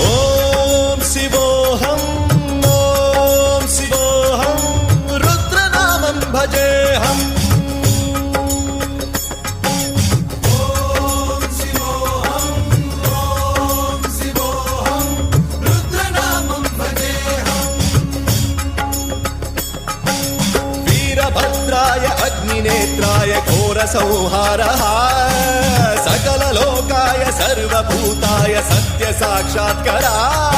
ఓం శివోహం ఓం శివోహం రుద్రనామం భజేహం भद्राय अग्निनेत्राय घोरसंहारः सकललोकाय सर्वभूताय सत्यसाक्षात्करः